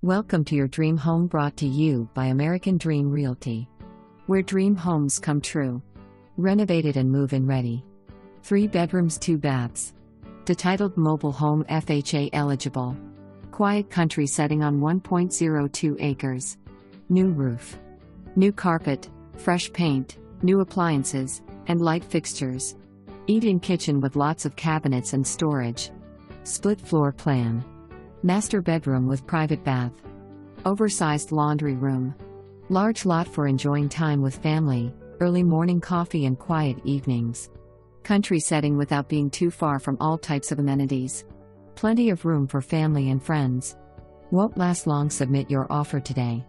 Welcome to your dream home, brought to you by American Dream Realty, where dream homes come true. Renovated and move-in ready. 3 bedrooms, 2 baths. Detitled mobile home, FHA eligible. Quiet country setting on 1.02 acres. New roof. New carpet, fresh paint, new appliances, and light fixtures. Eat-in kitchen with lots of cabinets and storage. Split floor plan. Master bedroom with private bath. Oversized laundry room. Large lot for enjoying time with family, early morning coffee and quiet evenings. Country setting without being too far from all types of amenities. Plenty of room for family and friends. Won't last long. Submit your offer today.